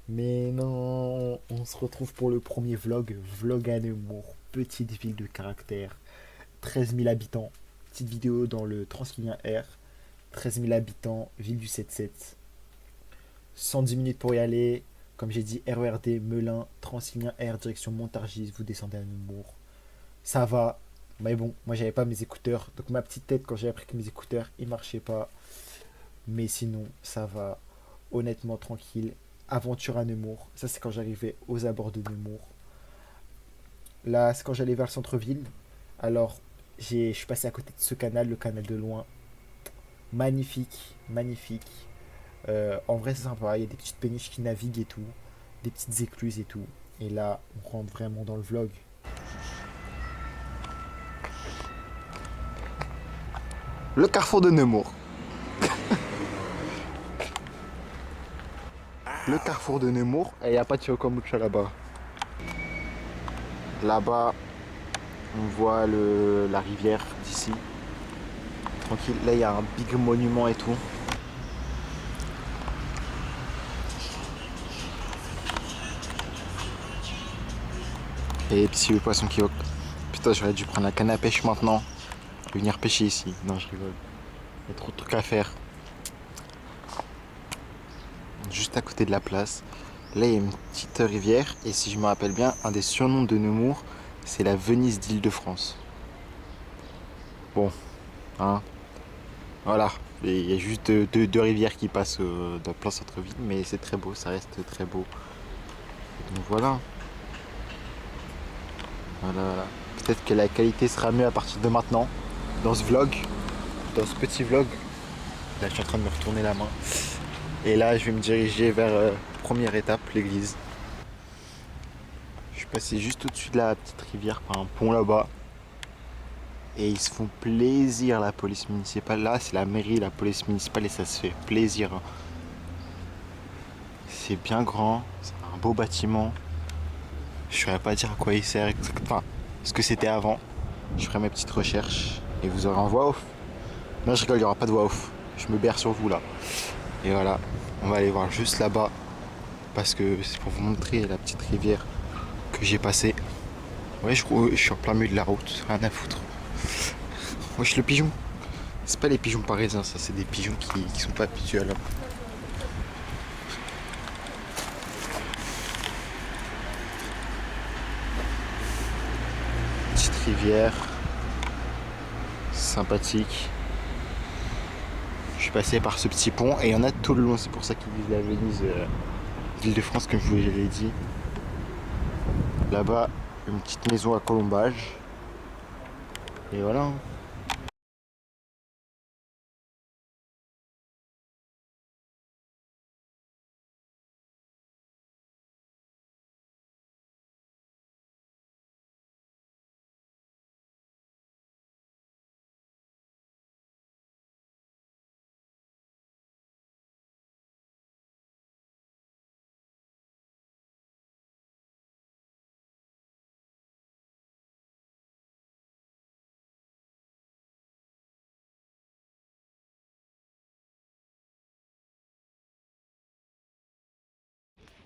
Mais non, on se retrouve pour le premier vlog, vlog à Nemours, petite ville de caractère, 13 000 habitants, petite vidéo dans le Transilien R, 13 000 habitants, ville du 7-7, 110 minutes pour y aller, comme j'ai dit, RERD, Melun, Transilien R, direction Montargis, vous descendez à Nemours, ça va, mais bon, moi j'avais pas mes écouteurs, donc ma petite tête quand j'ai appris que mes écouteurs ils marchaient pas, mais sinon ça va, honnêtement tranquille. Aventure à Nemours. Ça, c'est quand j'arrivais aux abords de Nemours. Là, c'est quand j'allais vers le centre-ville. Alors, je suis passé à côté de ce canal, le canal de loin. Magnifique, magnifique. En vrai, c'est sympa. Il y a des petites péniches qui naviguent et tout. Des petites écluses et tout. Et là, on rentre vraiment dans le vlog. Le carrefour de Nemours. Le carrefour de Nemours. Et il n'y a pas de Chocomucha là-bas. Là-bas, on voit la rivière d'ici. Tranquille. Là, il y a un big monument et tout. Et les petits poissons qui... Putain, j'aurais dû prendre la canne à pêche maintenant. Et venir pêcher ici. Non, je rigole. Il y a trop de trucs à faire. Juste à côté de la place. Là, il y a une petite rivière. Et si je me rappelle bien, un des surnoms de Nemours, c'est la Venise d'Île-de-France. Bon, hein. Voilà. Et il y a juste deux rivières qui passent dans plein centre-ville. Mais c'est très beau, ça reste très beau. Donc voilà. Voilà, voilà. Peut-être que la qualité sera mieux à partir de maintenant. Dans ce vlog. Dans ce petit vlog. Là, je suis en train de me retourner la main. Et là, je vais me diriger vers première étape, l'église. Je suis passé juste au-dessus de la petite rivière par un pont là-bas. Et ils se font plaisir, la police municipale. Là, c'est la mairie, la police municipale, et ça se fait plaisir. C'est bien grand, c'est un beau bâtiment. Je ne saurais pas dire à quoi il sert exactement. Enfin, ce que c'était avant. Je ferai mes petites recherches et vous aurez en voix off. Non, je rigole, il n'y aura pas de voix off. Je me berce sur vous là. Et voilà, on va aller voir juste là-bas. Parce que c'est pour vous montrer la petite rivière que j'ai passée. Ouais, je suis en plein milieu de la route, rien à foutre. Wesh, le pigeon. C'est pas les pigeons parisiens, ça, c'est des pigeons qui sont pas habitués à l'homme. Petite rivière, sympathique. Je suis passé par ce petit pont et il y en a tout le long, c'est pour ça qu'ils disent la Venise d'Île-de-France, comme je vous l'ai dit. Là-bas, une petite maison à colombage. Et voilà.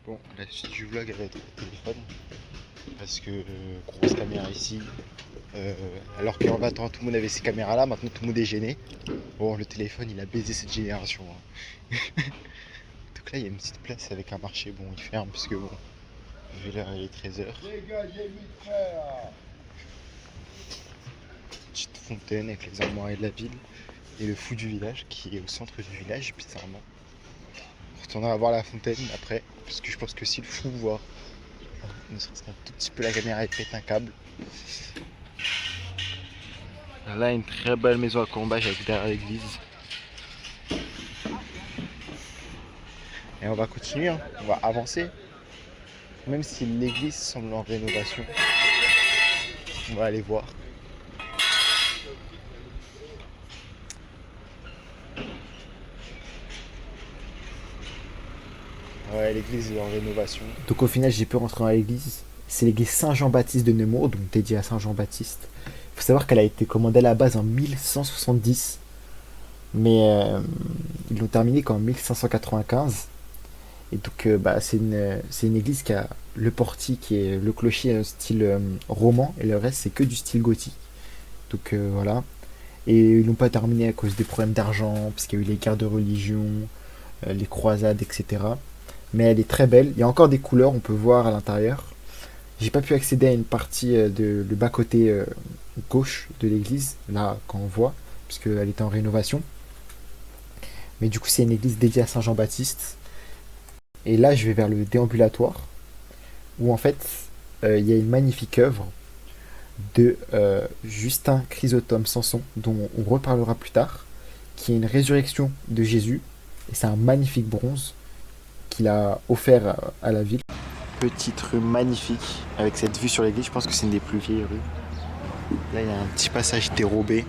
Bon, la suite du vlog avec le téléphone. Parce que grosse caméra ici. Alors qu'en 20 ans tout le monde avait ces caméras là, maintenant tout le monde est gêné. Bon, le téléphone il a baisé cette génération, hein. Donc là il y a une petite place avec un marché, bon il ferme parce que bon, vu l'heure il est 13h. Petite fontaine avec les armoiries de la ville. Et le fou du village qui est au centre du village bizarrement. On retournera voir la fontaine après, parce que je pense que si le fou voit ne serait-ce qu'un tout petit peu la caméra et pète un câble. Là, une très belle maison à colombage avec derrière l'église. Et on va continuer, hein. On va avancer. Même si l'église semble en rénovation, on va aller voir. Ouais, l'église est en rénovation. Donc au final, j'ai pu rentrer dans l'église. C'est l'église Saint-Jean-Baptiste de Nemours, donc dédiée à Saint-Jean-Baptiste. Il faut savoir qu'elle a été commandée à la base en 1170, mais ils l'ont terminée qu'en 1595. Et donc, c'est une église qui a le portique et le clocher style roman, et le reste, c'est que du style gothique. Donc, voilà. Et ils n'ont pas terminé à cause des problèmes d'argent, parce qu'il y a eu les guerres de religion, les croisades, etc. Mais elle est très belle. Il y a encore des couleurs, on peut voir à l'intérieur. J'ai pas pu accéder à une partie de le bas-côté gauche de l'église, là, quand on voit, puisqu'elle était en rénovation. Mais du coup, c'est une église dédiée à Saint Jean-Baptiste. Et là, je vais vers le déambulatoire, où en fait, il y a une magnifique œuvre de Justin Chrysostome Sanson, dont on reparlera plus tard, qui est une résurrection de Jésus. Et c'est un magnifique bronze qu'il a offert à la ville. Petite rue magnifique avec cette vue sur l'église. Je pense que c'est une des plus vieilles rues. Là, il y a un petit passage dérobé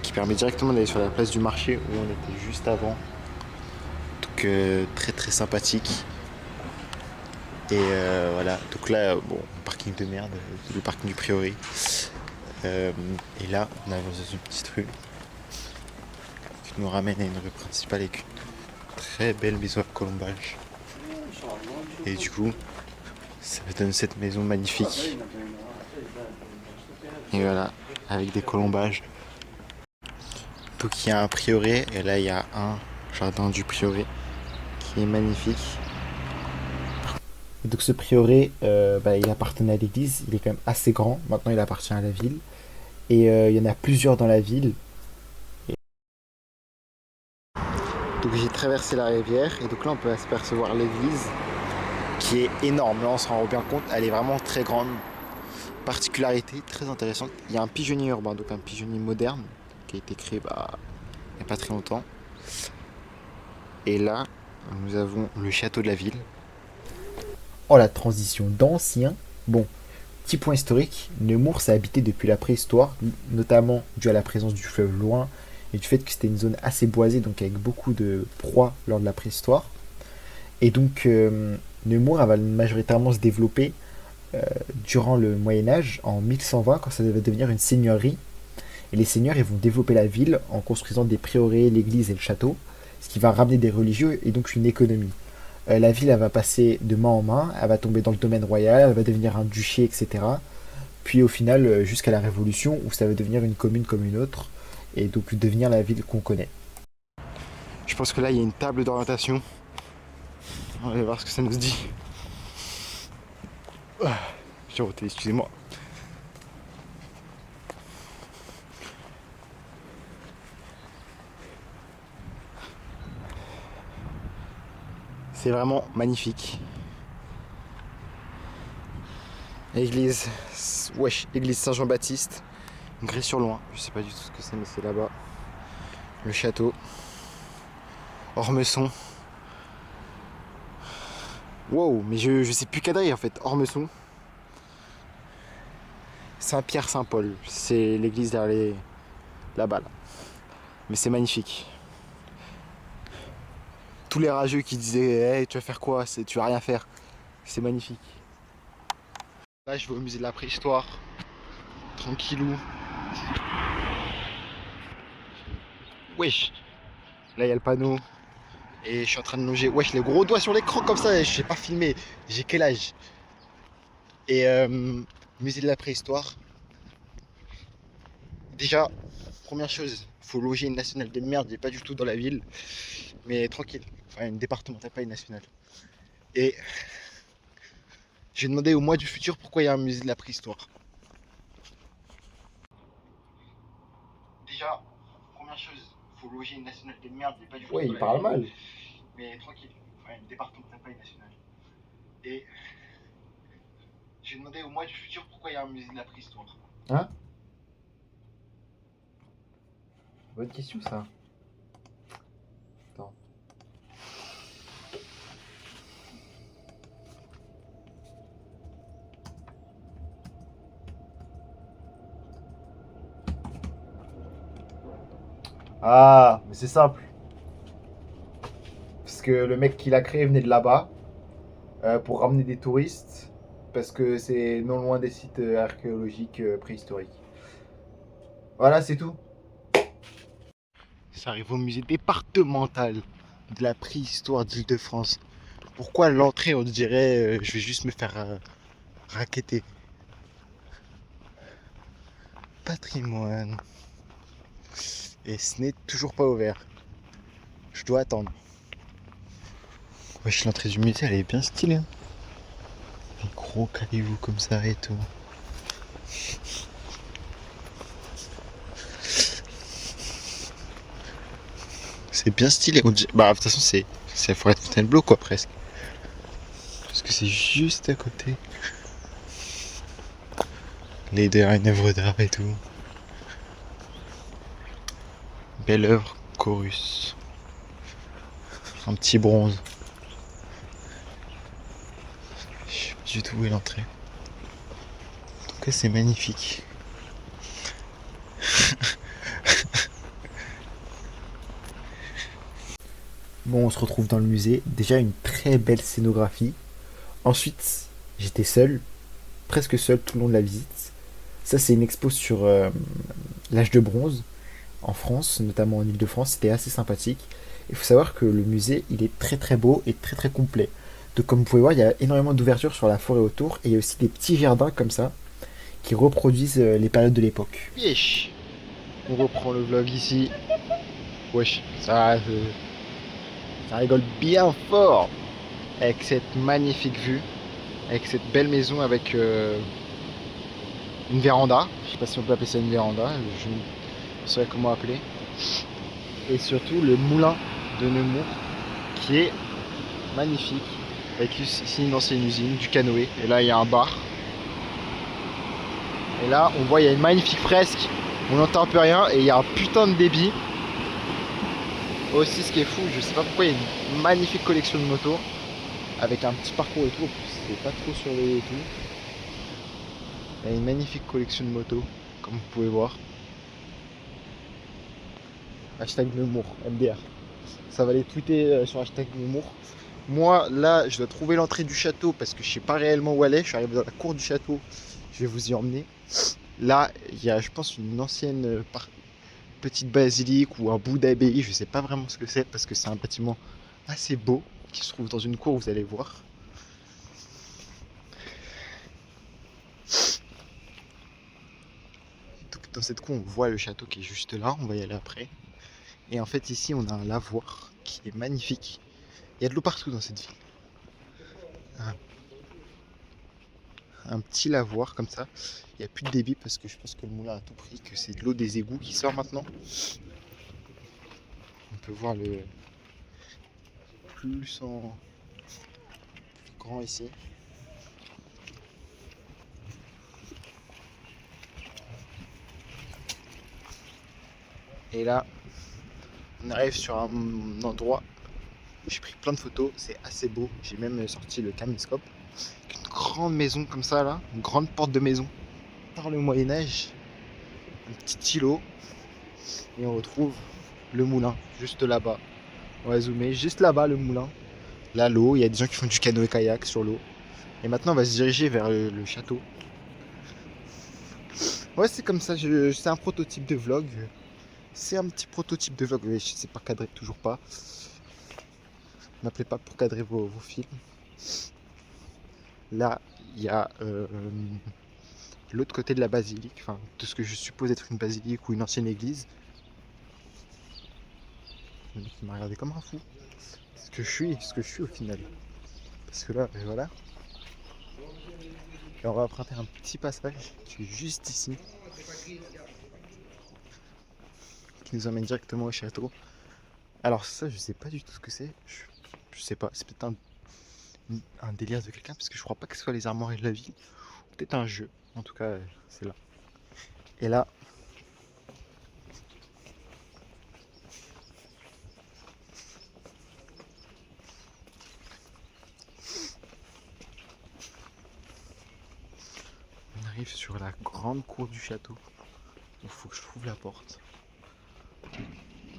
qui permet directement d'aller sur la place du marché où on était juste avant. Donc, très très sympathique. Et voilà. Donc là, bon, parking de merde, le parking du Prieuré. Et là, on arrive dans une petite rue qui nous ramène à une rue principale avec une très belle maison à colombage. Et du coup, ça me donne cette maison magnifique. Et voilà, avec des colombages. Donc il y a un prieuré, et là il y a un jardin du prieuré qui est magnifique. Et donc ce prieuré, il appartenait à l'église, il est quand même assez grand, maintenant il appartient à la ville. Et il y en a plusieurs dans la ville. Donc j'ai traversé la rivière, et donc là on peut apercevoir l'église qui est énorme. Là on se rend bien compte, elle est vraiment très grande. Particularité très intéressante, il y a un pigeonnier urbain, donc un pigeonnier moderne qui a été créé il n'y a pas très longtemps. Et là, nous avons le château de la ville. Oh, la transition d'ancien. Bon, petit point historique, Nemours s'est habité depuis la préhistoire, notamment dû à la présence du fleuve Loing et du fait que c'était une zone assez boisée, donc avec beaucoup de proies lors de la préhistoire. Et donc, Nemours va majoritairement se développer durant le Moyen-Âge, en 1120, quand ça devait devenir une seigneurie. Et les seigneurs ils vont développer la ville en construisant des prieurés, l'église et le château, ce qui va ramener des religieux et donc une économie. La ville elle va passer de main en main, elle va tomber dans le domaine royal, elle va devenir un duché, etc. Puis au final, jusqu'à la Révolution, où ça va devenir une commune comme une autre, et donc devenir la ville qu'on connaît. Je pense que là il y a une table d'orientation. On va voir ce que ça nous dit. J'ai roté, excusez-moi. C'est vraiment magnifique. Église, wesh, église Saint-Jean-Baptiste, Grès-sur-Loing. Je sais pas du tout ce que c'est, mais c'est là-bas. Le château. Ormesson. Wow, mais je sais plus cadrer en fait. Ormesson. Saint-Pierre-Saint-Paul. C'est l'église derrière là-bas. Là. Mais c'est magnifique. Tous les rageux qui disaient hey, tu vas faire quoi, tu vas rien faire. C'est magnifique. Là je vais au musée de la préhistoire. Tranquillou. Wesh. Là il y a le panneau. Et je suis en train de longer. Wesh, les gros doigts sur l'écran comme ça, je sais pas filmer. J'ai quel âge? Et musée de la préhistoire. Déjà, première chose, faut loger une nationale de merde, il n'est pas du tout dans la ville. Mais tranquille. Enfin, une départementale, pas une nationale. Et j'ai demandé au mois du futur pourquoi il y a un musée de la préhistoire. Déjà, première chose, faut loger une nationale de merde, il n'est pas du tout Ouais, dans il la parle ville. mal. Mais tranquille. Enfin, une départementale, pas une nationale. Et j'ai demandé au mois du futur pourquoi il y a un musée de la préhistoire. Hein? Bonne question ça. Attends. Ah, mais c'est simple. Parce que le mec qui l'a créé venait de là-bas pour ramener des touristes. Parce que c'est non loin des sites archéologiques préhistoriques. Voilà, c'est tout. Ça arrive au musée départemental de la préhistoire d'Île-de-France. Pourquoi l'entrée, on dirait, je vais juste me faire racketter. Patrimoine. Et ce n'est toujours pas ouvert. Je dois attendre. Wesh, l'entrée du musée, elle est bien stylée. Hein. Des gros cailloux comme ça et tout. C'est bien stylé. Bah, de toute façon, c'est la forêt de Fontainebleau, quoi, presque. Parce que c'est juste à côté. L'aider une œuvre d'art et tout. Belle œuvre, Chorus. Un petit bronze. Je sais pas du tout où est l'entrée. En tout cas, c'est magnifique. Bon, on se retrouve dans le musée. Déjà, une très belle scénographie. Ensuite, j'étais seul, presque seul tout le long de la visite. Ça, c'est une expo sur l'âge de bronze en France, notamment en Île-de-France. C'était assez sympathique. Il faut savoir que le musée, il est très très beau et très très complet. Donc, comme vous pouvez voir, il y a énormément d'ouvertures sur la forêt autour et il y a aussi des petits jardins comme ça qui reproduisent les périodes de l'époque. Wesh. On reprend le vlog ici. Wesh, ça rigole bien fort avec cette magnifique vue, avec cette belle maison avec une véranda. Je sais pas si on peut appeler ça une véranda, je ne saurais comment appeler. Et surtout le moulin de Nemours qui est magnifique. Avec ici une ancienne usine, du canoë. Et là il y a un bar. Et là on voit il y a une magnifique fresque. On n'entend un peu rien et il y a un putain de débit. Aussi ce qui est fou, je sais pas pourquoi il y a une magnifique collection de motos. Avec un petit parcours et tout, c'est pas trop surveillé et tout. Il y a une magnifique collection de motos, comme vous pouvez voir. Hashtag Nemours, MDR. Ça va les tweeter sur hashtag Nemours. Moi, là, je dois trouver l'entrée du château parce que je sais pas réellement où elle est. Je suis arrivé dans la cour du château. Je vais vous y emmener. Là, il y a, je pense, une ancienne petite basilique ou un bout d'abbaye. Je sais pas vraiment ce que c'est parce que c'est un bâtiment assez beau qui se trouve dans une cour, vous allez voir. Dans cette cour, on voit le château qui est juste là. On va y aller après. Et en fait, ici, on a un lavoir qui est magnifique. Il y a de l'eau partout dans cette ville. Un petit lavoir comme ça. Il n'y a plus de débit parce que je pense que le moulin a tout pris, que c'est de l'eau des égouts qui sort maintenant. On peut voir le plus en plus grand ici. Et là, on arrive sur un endroit où j'ai pris plein de photos, c'est assez beau. J'ai même sorti le caméscope. Une grande maison comme ça là, une grande porte de maison. Par le Moyen-Âge, un petit îlot. Et on retrouve le moulin, juste là-bas. On va zoomer, juste là-bas le moulin. Là l'eau, il y a des gens qui font du canoë-kayak sur l'eau. Et maintenant on va se diriger vers le château. Ouais, c'est comme ça, c'est un prototype de vlog. C'est un petit prototype de vlog, mais je sais pas cadrer, toujours pas. M'appelez pas pour cadrer vos films. Là, il y a l'autre côté de la basilique, enfin de ce que je suppose être une basilique ou une ancienne église. Le mec m'a regardé comme un fou. Ce que je suis au final. Parce que là, voilà. Et on va emprunter un petit passage qui est juste ici. Qui nous emmène directement au château. Alors ça, je sais pas du tout ce que c'est. Je sais pas, c'est peut-être un délire de quelqu'un parce que je crois pas que ce soit les armoiries de la ville. Peut-être un jeu. En tout cas, c'est là. Et là, on arrive sur la grande cour du château. Il faut que je trouve la porte.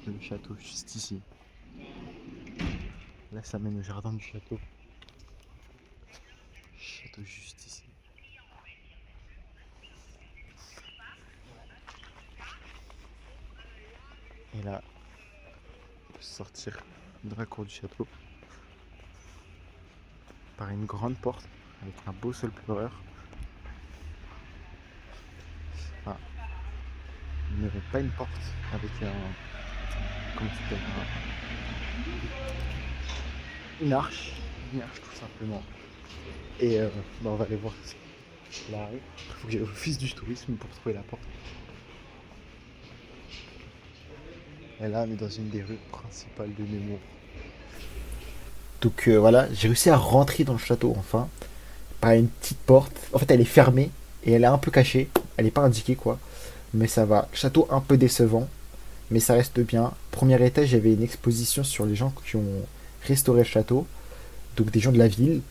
Le château juste ici. Là, ça mène au jardin du château. Château juste ici. Et là, on peut sortir de la cour du château. par une grande porte avec un beau sol pleureur. Enfin, pas une porte avec un. Comment ça s'appelle? Une arche. Une arche tout simplement. Et on va aller voir la rue. Il faut que j'aille au office du tourisme pour trouver la porte. Et là, on est dans une des rues principales de Nemours. Donc voilà, j'ai réussi à rentrer dans le château enfin, par une petite porte. En fait, elle est fermée et elle est un peu cachée. Elle n'est pas indiquée quoi. Mais ça va. Château un peu décevant, mais ça reste bien. Premier étage, il y avait une exposition sur les gens qui ont restauré le château. Donc des gens de la ville.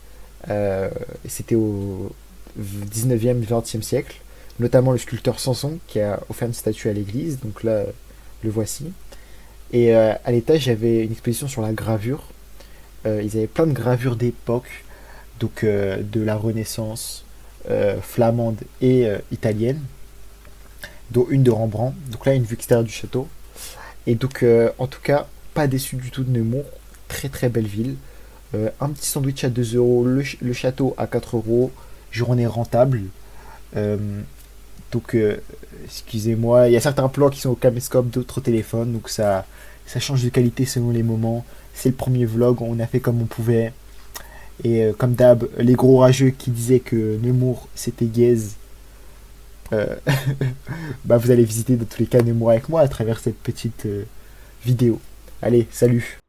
Et c'était au 19e, 20e siècle. Notamment le sculpteur Samson qui a offert une statue à l'église. Donc là, le voici. Et à l'étage, il y avait une exposition sur la gravure. Ils avaient plein de gravures d'époque, donc de la Renaissance flamande et italienne, dont une de Rembrandt. Donc là, une vue extérieure du château. Et donc, en tout cas, pas déçu du tout de Nemours. Très très belle ville. Un petit sandwich à 2 euros, le château à 4 euros, journée rentable. Euh, donc, excusez-moi, il y a certains plans qui sont au caméscope, d'autres au téléphone, donc ça change de qualité selon les moments. C'est le premier vlog, on a fait comme on pouvait. Et comme d'hab, les gros rageux qui disaient que Nemours c'était gaze, euh, bah vous allez visiter dans tous les cas Nemours avec moi à travers cette petite vidéo. Allez, salut!